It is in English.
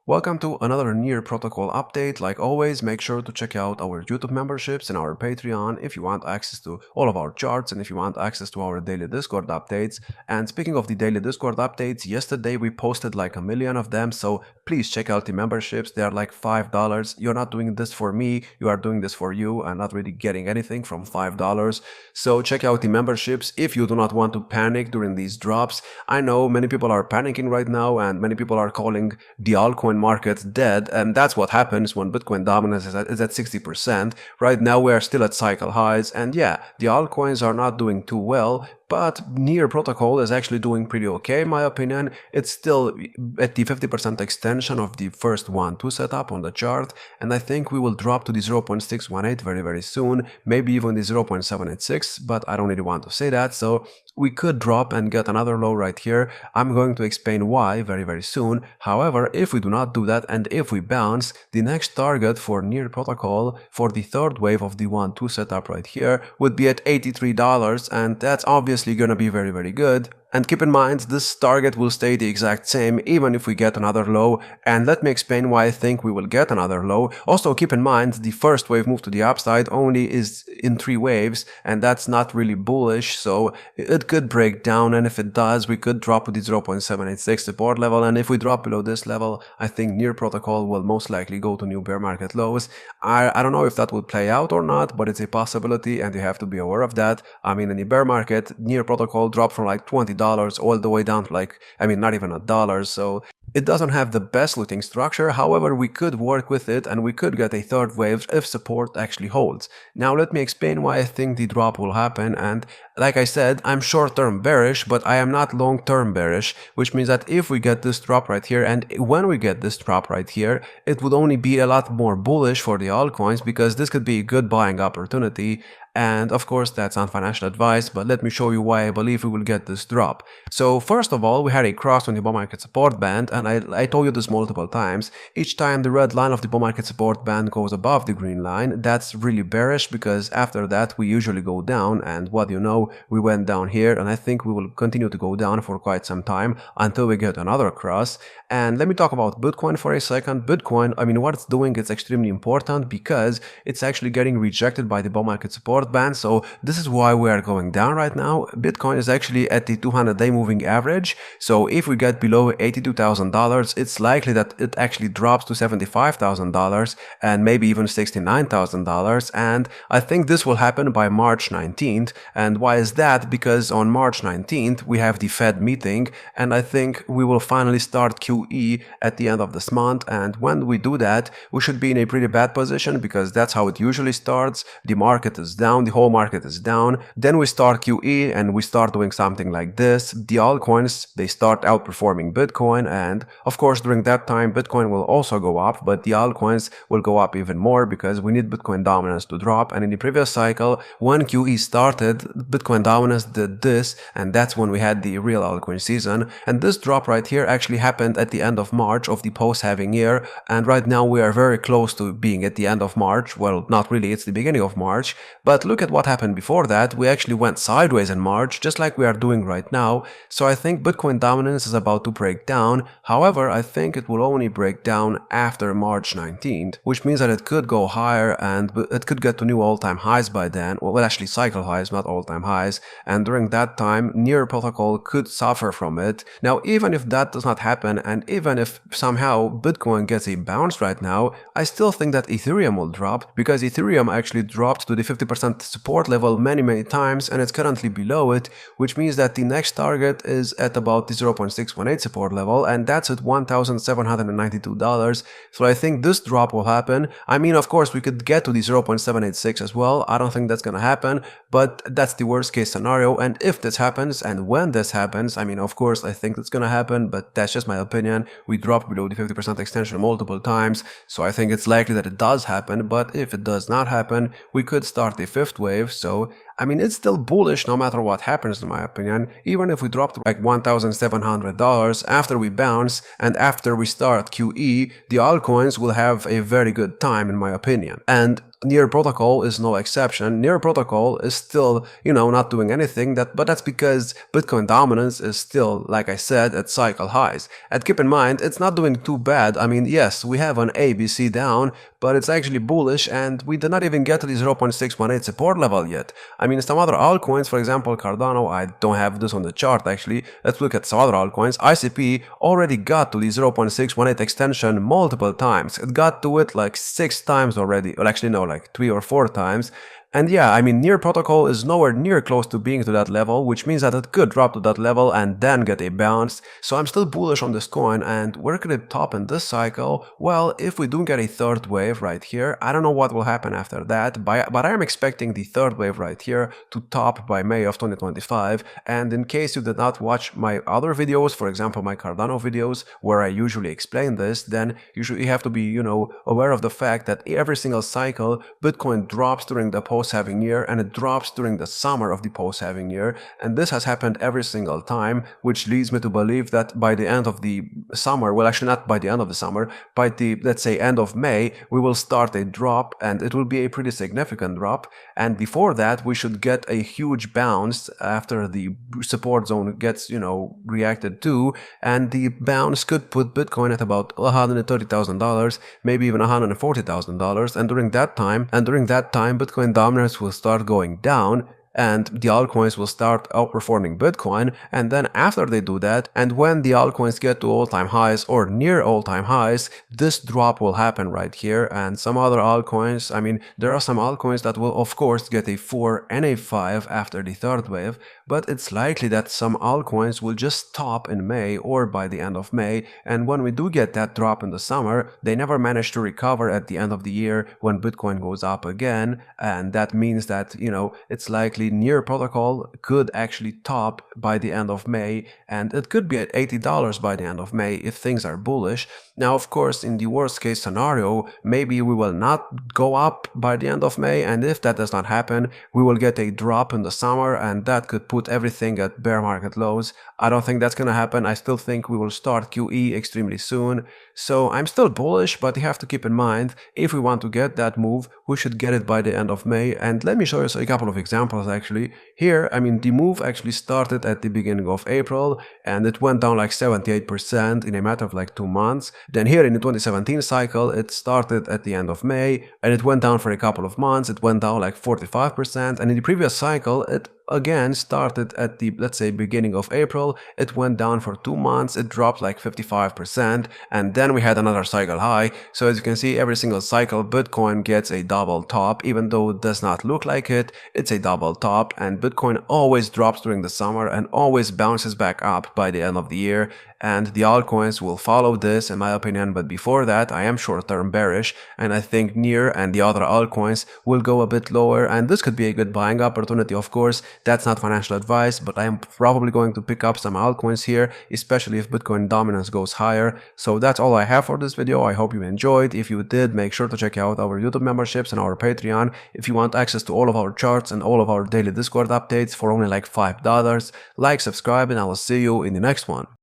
Welcome to another Near Protocol update. Like always, make sure to check out our YouTube memberships and our Patreon if you want access to all of our charts and if you want access to our daily Discord updates. And speaking of the daily Discord updates, yesterday we posted like 1,000,000 of them, so please check out the memberships. They are like $5. You're not doing this for me, you are doing this for you and not really getting anything from $5. So check out the memberships if you do not want to panic during these drops. I know many people are panicking right now and many people are calling the altcoin market dead, and that's what happens when Bitcoin dominance is at 60%. Right now we are still at cycle highs, and yeah, the altcoins are not doing too well, but Near Protocol is actually doing pretty okay in my opinion. It's still at the 50% extension of the first 1-2 setup on the chart, and I think we will drop to the 0.618 very soon, maybe even the 0.786, but I don't really want to say that, so we could drop and get another low right here. I'm going to explain why very soon. However, if we do not do that and if we bounce, the next target for Near Protocol for the third wave of the 1-2 setup right here would be at $83, and that's obviously gonna be very good. And keep in mind, this target will stay the exact same even if we get another low, and let me explain why I think we will get another low. Also keep in mind, the first wave move to the upside only is in 3 waves, and that's not really bullish, so it could break down, and if it does, we could drop to the 0.786 support level, and if we drop below this level, I think Near Protocol will most likely go to new bear market lows. I don't know if that will play out or not, but it's a possibility, and you have to be aware of that. I mean, in the bear market, Near Protocol dropped from like $20 all the way down to like, I mean, not even $1, so it doesn't have the best looking structure. However, we could work with it and we could get a third wave if support actually holds. Now let me explain why I think the drop will happen, and like I said, I'm short-term bearish, but I am not long-term bearish, which means that if we get this drop right here, and when we get this drop right here, it would only be a lot more bullish for the altcoins, because this could be a good buying opportunity. And of course, that's not financial advice, but let me show you why I believe we will get this drop. So first of all, we had a cross on the bull market support band, and I told you this multiple times. Each time the red line of the bull market support band goes above the green line, that's really bearish, because after that we usually go down, and what you know, we went down here, and I think we will continue to go down for quite some time until we get another cross. And let me talk about Bitcoin for a second. Bitcoin, I mean, what it's doing is extremely important because it's actually getting rejected by the bull market support band, so this is why we are going down right now. Bitcoin is actually at the 200-day moving average, so if we get below $82,000, it's likely that it actually drops to $75,000 and maybe even $69,000, and I think this will happen by March 19th. And why is that? Because on March 19th we have the Fed meeting, and I think we will finally start QE at the end of this month, and when we do that, we should be in a pretty bad position, because that's how it usually starts. The market is down, the whole market is down, then we start QE and we start doing something like this. The altcoins, they start outperforming Bitcoin, and of course during that time Bitcoin will also go up, but the altcoins will go up even more because we need Bitcoin dominance to drop. And in the previous cycle, when QE started, Bitcoin dominance did this, and that's when we had the real altcoin season. And this drop right here actually happened at the end of March of the post-halving year, and right now we are very close to being at the end of March. Well, not really, it's the beginning of March, but look at what happened before that. We actually went sideways in March, just like we are doing right now. So I think Bitcoin dominance is about to break down. However, I think it will only break down after March 19th, which means that it could go higher and it could get to new all-time highs by then. Well, actually cycle highs, not all-time highs, and during that time Near Protocol could suffer from it. Now, even if that does not happen, and even if somehow Bitcoin gets a bounce right now, I still think that Ethereum will drop, because Ethereum actually dropped to the 50% support level many times, and it's currently below it, which means that the next target is at about the 0.618 support level, and that's at $1,792. So I think this drop will happen. I mean, of course we could get to the 0.786 as well. I don't think that's gonna happen, but that's the worst case scenario. And if this happens, and when this happens, I mean, of course I think it's gonna happen, but that's just my opinion. We dropped below the 50% extension multiple times, so I think it's likely that it does happen. But if it does not happen, we could start the fifth wave. So I mean, it's still bullish no matter what happens in my opinion. Even if we drop to like $1,700 after we bounce and after we start QE, the altcoins will have a very good time in my opinion. And Near Protocol is no exception. Near Protocol is still, not doing anything, but that's because Bitcoin dominance is still, like I said, at cycle highs. And keep in mind, it's not doing too bad. I mean, yes, we have an ABC down, but it's actually bullish and we did not even get to the 0.618 support level yet. I mean, some other altcoins, for example, Cardano, I don't have this on the chart actually. Let's look at some other altcoins. ICP already got to the 0.618 extension multiple times. It got to it like 6 times already. Well, actually no, like 3 or 4 times. And yeah, I mean, Near Protocol is nowhere near close to being to that level, which means that it could drop to that level and then get a bounce. So I'm still bullish on this coin, and where could it top in this cycle? Well, if we do get a third wave right here, I don't know what will happen after that, but I am expecting the third wave right here to top by May of 2025. And in case you did not watch my other videos, for example, my Cardano videos, where I usually explain this, then you have to be, aware of the fact that every single cycle, Bitcoin drops during the post-halving year and it drops during the summer of the post-halving year, and this has happened every single time, which leads me to believe that by the end of the summer, well actually not by the end of the summer, by the, let's say, end of May, we will start a drop, and it will be a pretty significant drop, and before that we should get a huge bounce after the support zone gets, reacted to, and the bounce could put Bitcoin at about $130,000, maybe even $140,000, and during that time Bitcoin dominance will start going down, and the altcoins will start outperforming Bitcoin. And then after they do that, and when the altcoins get to all-time highs or near all-time highs, this drop will happen right here. And some other altcoins, I mean, there are some altcoins that will of course get a 4 and a 5 after the third wave, but it's likely that some altcoins will just stop in May or by the end of May, and when we do get that drop in the summer, they never manage to recover at the end of the year when Bitcoin goes up again, and that means that, it's likely Near Protocol could actually top by the end of May, and it could be at $80 by the end of May if things are bullish. Now, of course, in the worst case scenario, maybe we will not go up by the end of May, and if that does not happen, we will get a drop in the summer, and that could put everything at bear market lows. I don't think that's gonna happen. I still think we will start QE extremely soon. So I'm still bullish, but you have to keep in mind, if we want to get that move, we should get it by the end of May. And let me show you a couple of examples actually. Here, I mean, the move actually started at the beginning of April, and it went down like 78% in a matter of like 2 months. Then here in the 2017 cycle, it started at the end of May, and it went down for a couple of months. It went down like 45%, and in the previous cycle, it again started at the, let's say, beginning of April. It went down for 2 months, it dropped like 55%, and then we had another cycle high. So as you can see, every single cycle Bitcoin gets a double top. Even though it does not look like it, it's a double top, and Bitcoin always drops during the summer and always bounces back up by the end of the year. And the altcoins will follow this in my opinion, but before that I am short-term bearish, and I think Near and the other altcoins will go a bit lower, and this could be a good buying opportunity. Of course, that's not financial advice, but I am probably going to pick up some altcoins here, especially if Bitcoin dominance goes higher. So that's all I have for this video. I hope you enjoyed. If you did, make sure to check out our YouTube memberships and our Patreon if you want access to all of our charts and all of our daily Discord updates for only like $5. Like, subscribe, and I will see you in the next one.